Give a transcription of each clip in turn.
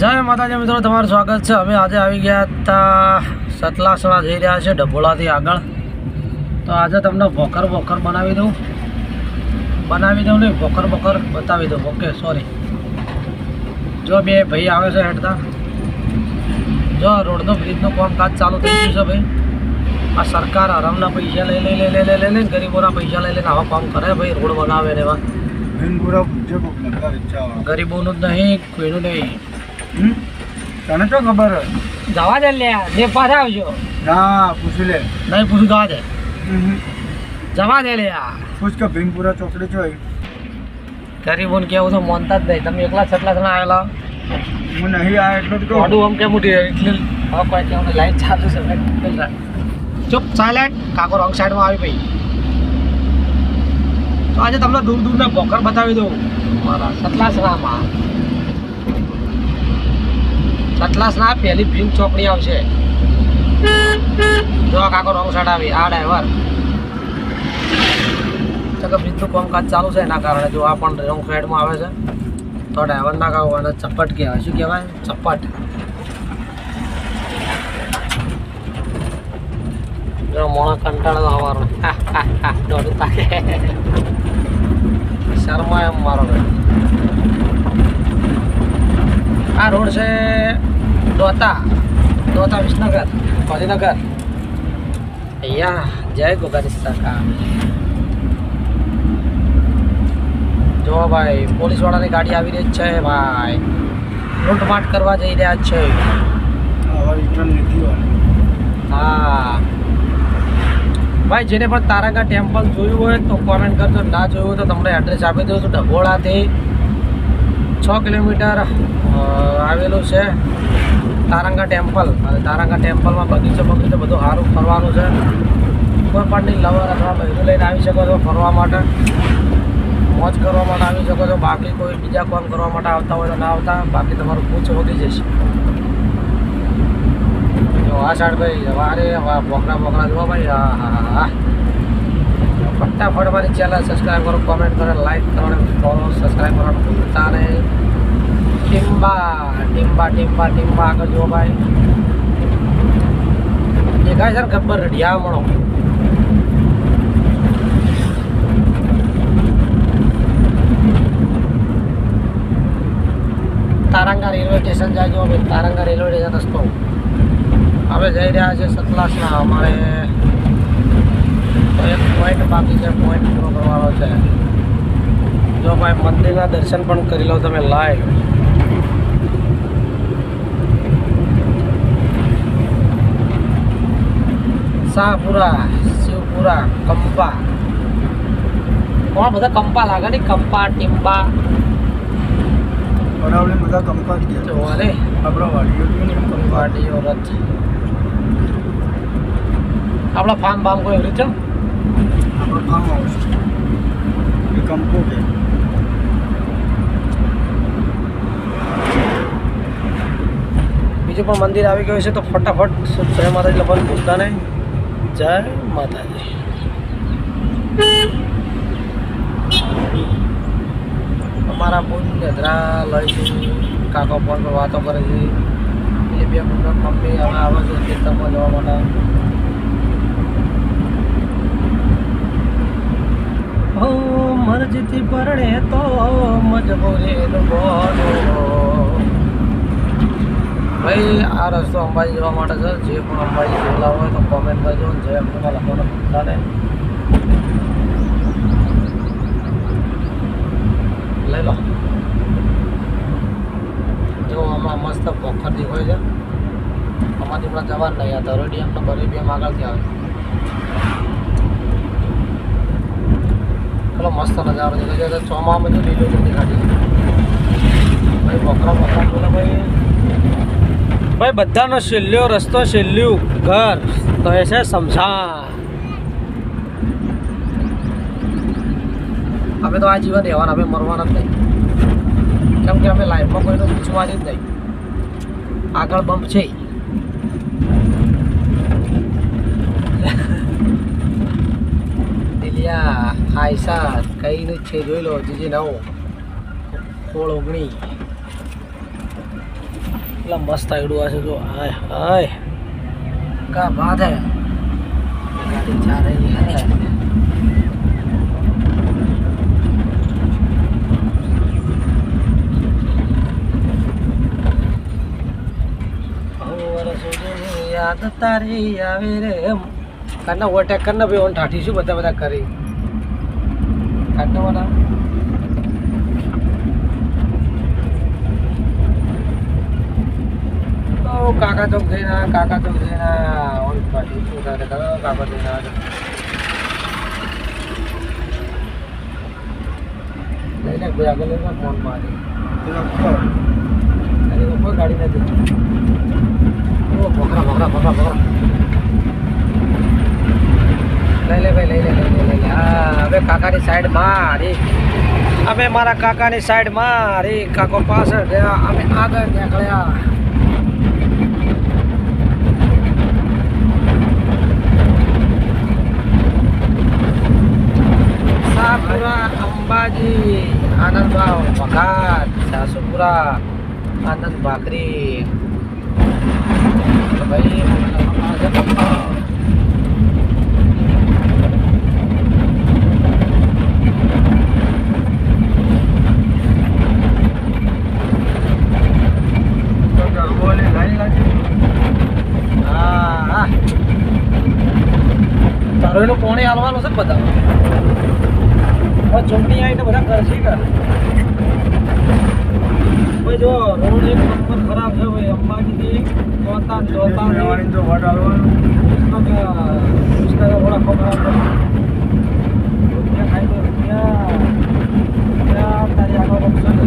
જય માતાજી મિત્રો, તમારું સ્વાગત છે. અમે આજે આવી ગયા હતા સતલાસણા જઈ રહ્યા છે ડભોળાથી આગળ. તો આજે તમને ભોકર બનાવી દઉં નહીં, ભોકર બતાવી દઉં. Okay, sorry. જો બે ભાઈ આવે છે હેઠતા, જો રોડનો બ્રિજનું કામકાજ ચાલુ થઈ ગયું છે ભાઈ. આ સરકાર આરામના પૈસા લઈને ગરીબોના પૈસા લઈને આવા કામ કરે ભાઈ, રોડ બનાવે ને એવા. ગરીબોનું જ નહીં, કોઈનું નહીં. તને તો ખબર જવા દે લે, જે પાછા આવજો. ના પૂછી લે. નહીં પૂછું, જવા દે લે. પૂછ કે ભીમપુરા ચોકડી જોઈ. ગરીબોને કેવું તો માનતા જ નહીં. તમે એકલા છટલા જણા આવેલા, હું નહીં આ એટલું જ કહું. મોઢું આમ કેમ ઉઠી એટલે હવે કોઈ કેવું લાઈટ ચાલુ છે. ચૂપ સાયલેન્ટ. કાકો રોંગ સાઈડમાં આવી ભાઈ. તો આજે તમને દૂરના ભોકર બતાવી દઉં મારા સતલાસણામાં. સતલાસણા પહેલી ભીમ ચોકડી આવશે. જો કાકો રોંગ સાઈડ આવી. આ ડ્રાઈવર બ્રિજનું કામકાજ ચાલુ છે એના કારણે જો આ પણ રોંગ સાઈડમાં આવે છે. તો ડ્રાઈવર ના કહો અને ચપ્પટ કહેવાય. શું કહેવાય? ચપ્પટ. જો મોણા કંટાળો આવવાનો દોડું તાકે શર્મા એમ મારો. આ રોડ છે દોતા વિસનગર ગાંધીનગર. અહીંયા જય ગોગાની સરકાર. જો ભાઈ પોલીસવાળાની ગાડી આવી રહી છે ભાઈ, લૂંટમાટ કરવા જઈ રહ્યા છે. હા ભાઈ, જેને પણ તારંગા ટેમ્પલ જોયું હોય તો કોમેન્ટ કરજો. ના જોયું હોય તો તમને એડ્રેસ આપી દઉં છું. ડભોળાથી 6 કિલોમીટર આવેલું છે તારંગા ટેમ્પલ. અને તારંગા ટેમ્પલમાં બગીચો બધું સારું ફરવાનું છે. કોઈ પણની લવર અથવા બહેરું લઈને આવી શકો છો ફરવા માટે, મોજ કરવા માટે આવી શકો છો. બાકી કોઈ બીજા કામ કરવા માટે આવતા હોય તો ના આવતા, બાકી તમારું પૂછ વધી જશે. જો આ સાઈડ ભાઈ વારે બોકરા જુઓ ભાઈ. હા ફટાફટ મારી ચેનલ સબસ્ક્રાઈબ કરો, કોમેન્ટ કરો, લાઈક કરો, ફોલો સબસ્ક્રાઈબ કરવાનું ભૂલતા નહીં. ટીમ્બા આગળ જુઓ ભાઈ. દેખાય છે ને ગબ્બર રઢિયામણો. તારંગા રેલવે સ્ટેશન જાય જો ભાઈ. તારંગા રેલવે સ્ટેશન રસ્તો. હવે જઈ રહ્યા છે સતલાસણા. અમારે તો એક પોઈન્ટ બાકી છે, પોઈન્ટ પૂરો કરવાનો છે. જો ભાઈ મંદિરના દર્શન પણ કરી લો તમે લાઈવ. શાહપુરા, શિવપુરા, કંપા. કોણ બધા કંપા લાગે ને? કંપા, ટીમ્બા, બધા કંપા જ ગયા. અરે આપણા વાડીઓ રથ. આપણા ફાર્મ બામ કોઈ રીતે આપણો ફાર્મ હાઉસ એ કંપો કે બીજું પણ મંદિર આવી ગયું છે. તો ફટાફટ જય માતાજી લખવાનું ભૂલતા નહીં. જય માતાજી. અમારા પુણ્યદ્રા લઈ કાકો ફોન પર વાતો કરે છે. એ બે મમ્મી હવે આવે છે ખેતરમાં જવા માટે. હો મરજીથી પરણે તો મજબૂરી ભાઈ. આ રસ્તો અંબાજી જવા માટે છે. જે પણ અંબાજી જોયેલા હોય તો કોમેન્ટ કરજો. જે અમને લખવાનું ભૂલતા નહીં. લઈ લો. જો આમાં મસ્ત પોખર દેખાય છે. આમાંથી હમણાં જવાનું નહીં. આ ધરોડી એમને બરી બે આગળથી આવે. પેલો મસ્ત નજારો દેખાય છે. ચોમામાં બધું લીલું છે દેખાડી. ભાઈ પોખરા બોલે ભાઈ. બધાનો છેલ્લો રસ્તો, છેલ્લું ઘર તો એ છે શમશાન. અમે તો આ જીવન રહેવાના, અમે મરવાના જ નહીં. કેમ કે અમે લાઈફમાં કોઈનો પૂછવાની જ નહીં. આગળ બમ્પ છે. દિલિયા આયસા કઈનું જ છે. જોઈ લો જીજી નવું 16 19 એટલા મસ્ત આઈડું છે જો હાય હાય क्या बात है गाड़ी जा रही है याद तारी आवे रे करना ओवरटेक करना भाई ऑन ठाठी शू बता बता करी काटने वाला काका चौक देना और ठाठी शू उतारे करो काका देना नहीं ना कोई आगे लेगा फोन मारे अरे वो कोई गाड़ी नहीं थी ओ पकड़ा ले भाई ले हाँ अबे काका ની સાઈડ મારી અમે મારા કાકાની સાઈડ મારી કાકો પાછળ ગયા અમે આગળ નીકળ્યા સાપુરા અંબાજી આનંદભાવ વઘાટ સાસુપુરા આનંદ ભાખરી ભાઈ તારો એનો કોણે હાલવાનો છે બધા ચૂંટણી આવીને બધા કરશે કે ભાઈ જો રોડ એક નંબર ખરાબ છે ભાઈ અંબાજીથી જોતા તો વોટ આવવાનું થોડા ખબર રૂપિયા ખાઈ દો રૂપિયા તારી આગળ ઓપ્શન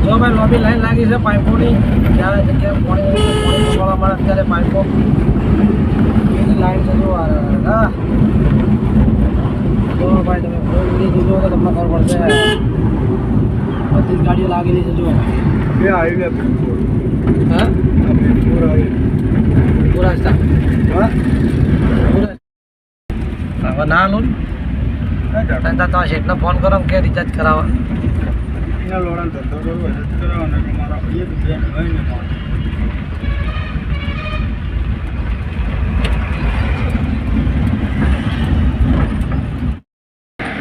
જો ભાઈ લોબી લાઈન લાગી છે પાઇપોની જ્યારે જગ્યાએ પાણી મળવા મળે ત્યારે પાઇપો એની લાઈન છે જો હા જો ભાઈ તમે ફોર જોજો તો તમને ખબર પડશે બધી જ ગાડીઓ લાગેલી છે જો એ હાઈવે હા પૂરા રસ્તા હવે ના લો તમારા શેઠને ફોન કરો કે રિચાર્જ કરાવવા લોડા ધંધો કરવો હોય તો કરાવવાનો કે મારા એક બેન હોય ને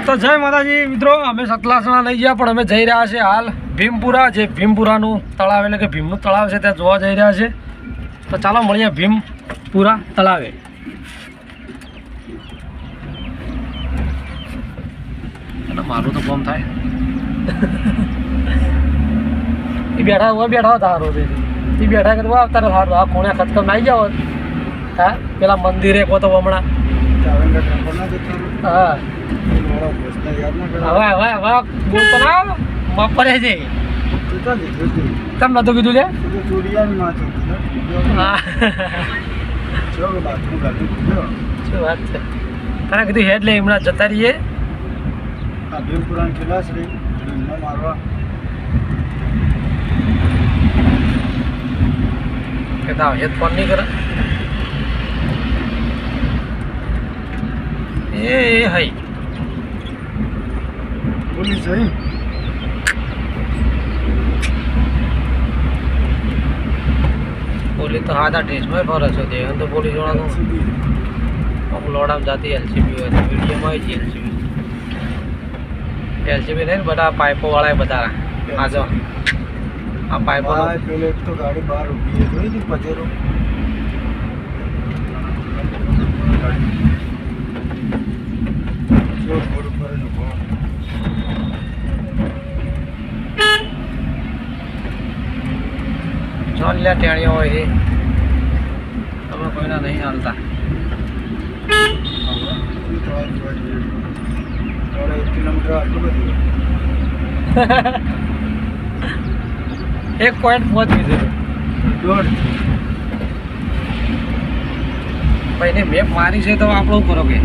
તો જય માતાજી મિત્રો અમે સતલાસણા લઈ ગયા પણ અમે જઈ રહ્યા છે હાલ ભીમપુરા જે ભીમપુરાનું તળાવ એટલે કે ભીમનું તળાવ છે ત્યાં જોવા જઈ રહ્યા છે તો ચાલો મળીએ ભીમપુરા તળાવે અને મારું તો બોમ થાય એ બેઠા હોય બેઠા હતા સારું એ બેઠા કે આવતા ને સારું આ કોણે ખતકમ નાઈ જાવ હા પેલા મંદિરે કહો તો હમણાં હા હવે હવે હવે બોલતો ના બપોરે છે તમે નતું કીધું લે હા શું વાત છે તને કીધું હેડ લે હમણાં જતા રહીએ ભીમપુરાની કિલ્લા છે મારવા કેતા હેડ ફોન નહીં કરે એ હઈ પોલીસ જઈ પોલીસ તો હાથા ડ્રેસમાં ફરે છે તે તો પોલીસ વાળા તો લોડામાં જાતી એલસીબી હોય તો મીડિયમમાં આવી છે એલસીબી નહીં બધા પાઇપો વાળા બધા આજો આ પાઇપો પેલે તો ગાડી બહાર ઊભી જોઈ હતી પજેરો જોન લે ટેણીઓ હોય છે તમે કોઈના નહીં હાલતા કિલોમીટર આટલું બધું 1.5 ભાઈ ને મેપ મારી છે તો આપણું કરો કે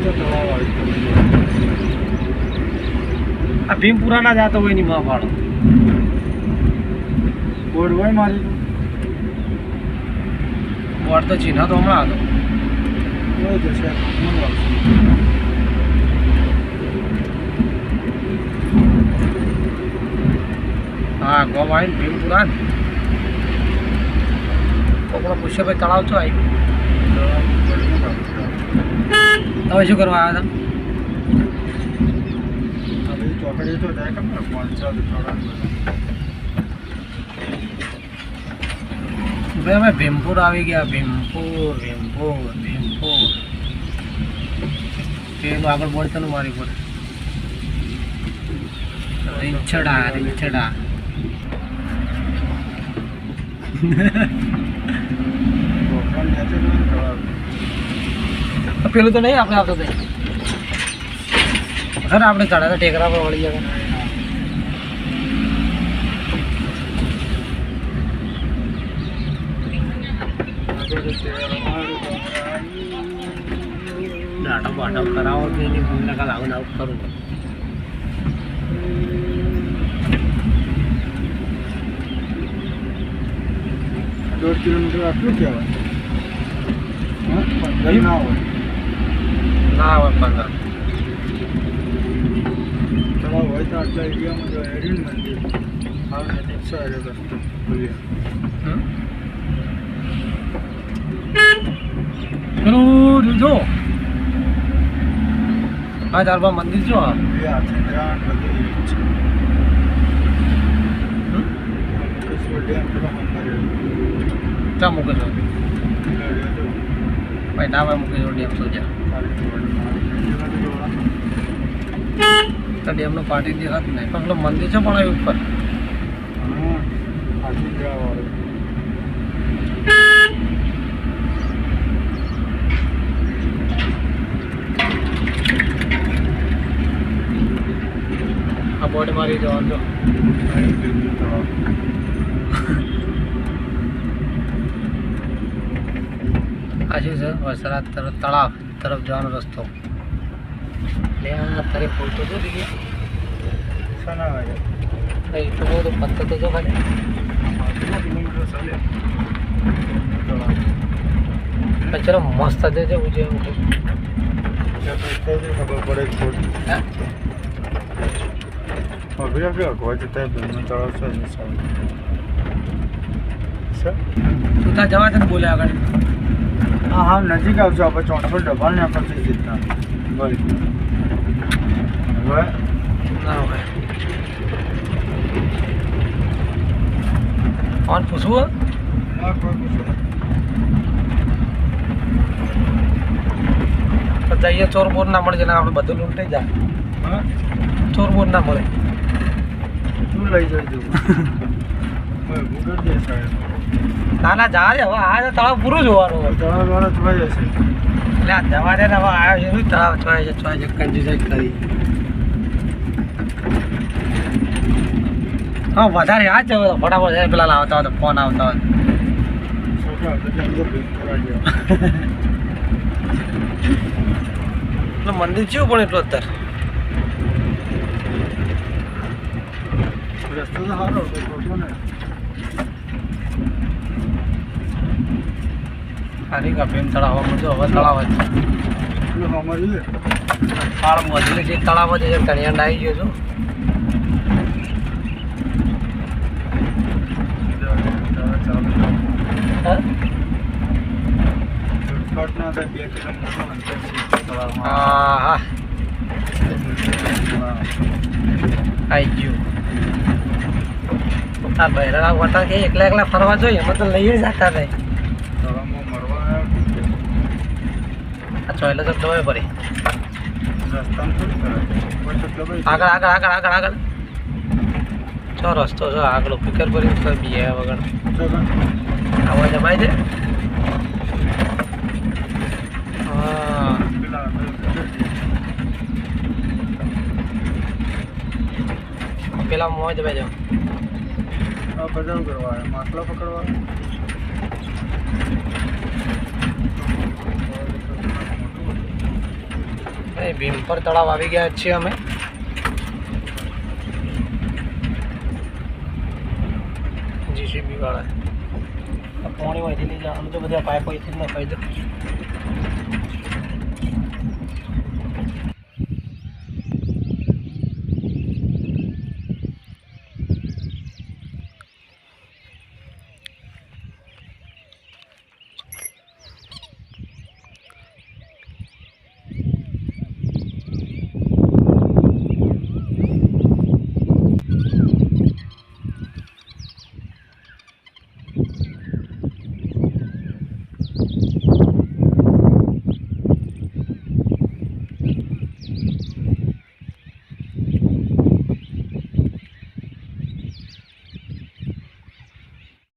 તળાવ આવી આ ભીમપુરા ના જાતો હોય ની માં પાડો બોર્ડ હોય મારી બોર્ડ તો ચિહ્ન તો હમણાં હતો હોય જશે હા ગોમ આવી ને ભીમપુરા ને કોકનો પૂછે ભાઈ તળાવ છો આવી તમે શું કરવા આવ્યા હતા ચોકડી તો જાય કેમ ને 5 થોડા ભાઈ અમે ભીમપુર આવી ગયા ભીમપુર ભીમપુર ભીમપુર પેલું આગળ બોર્ડ છે ને મારી પર રીંછડા રીંછડા પેલું તો નહીં આપણે આવતો નહીં સર આપણે ચડા તો ટેકરા પર વળી જાય નાટક વાટક કરાવો તો એની ભૂમિકા કાલ આવું આવું કરું 1.5 કિલોમીટર આટલું કહેવાય હા 15 ના હોય ના હોય 15 તળાવ હોય તો આટલા એરિયામાં જો હેરીન મંદિર હા નજીક છે એ રસ્તો પેલું જો હા ચારબા મંદિર જો એ હાથે ગ્રાન્ડ બધી છે મુકેશ્વર ડેમ પેલો મંદિર ચા મૂકે છો ભાઈ ના ભાઈ મૂકે છો ડેમ તો જા તો ડેમનો પાર્ટી દેખાતું નહીં પણ પેલું મંદિર છે પણ એ ઉપર આ બોર્ડ મારી જવાનું જો આ શું છે વસરાદ તરફ તળાવ તરફ જવાનો રસ્તો તારે ફોટો તો દીધી એટલું બધું પત્તો તો જો ખાલી ચલો મસ્ત છે જવું છે એવું ખબર પડે અભિયા હોય છે ત્યાં ભીમનો તળાવ છે તું ત્યાં જવા છે ને બોલે આગળ હા હા નજીક આવજો આપણે 400 ડબલ ને આપણે જીતના ભાઈ હવે ના હોય કોણ પૂછવું ના કોઈ પૂછો તો જઈએ ચોર બોર ના મળે છે ને આપણે બધું લૂંટાઈ જાય હા ચોર બોર ના મળે તું લઈ જજો ભૂગર દે સાહેબ ના ના જા હવે આ તો તળાવ પૂરું જોવાનું હોય તળાવ વાળા જોઈ જશે એટલે આ જવા દે ને હવે આવ્યો છે શું તળાવ ચોય છે કંજુસાઈ કરી હા વધારે આ જ હવે ફટાફટ જાય પેલા આવતા હોય તો ફોન આવતા હોય છોકરા એટલે અંદર ભીમ કરાવી ગયા એટલે મંદિર જેવું પણ એટલું અત્યારે રસ્તો તો સારો હતો ખોટો ને હારી કા ભીમ તળાવમાં જો હવે તળાવ જ પેલું અમારી પાળ મજૂરી જે તળાવ છે તળિયાંડ આવી ગયો છું હા ના થાય 2 કિલોમીટર અંતર છે તળાવમાં હા હા આવી ગયું આ બહેરા વટા કે એકલા એકલા ફરવા જોઈએ એમાં તો લઈએ જતા નહીં તળાવમાં મરવા આ ચોયલો તો જવાય પડી રસ્તામાં થોડી કરાય કોઈ તો દબાઈ આગળ આગળ આગળ આગળ આગળ ચો રસ્તો છો આગળ ફિકર કરી તો બી વગર આવા જમાય છે હા પેલા મોજ ભાઈ જાઓ બજાવ કરવા માટલા પકડવા ભીમપર તળાવ આવી ગયા છીએ અમે JCB વાળા પાણી અહીંથી લઈ જવાનું તો બધા પાઇપ અહીંથી જ નખાઈ દો.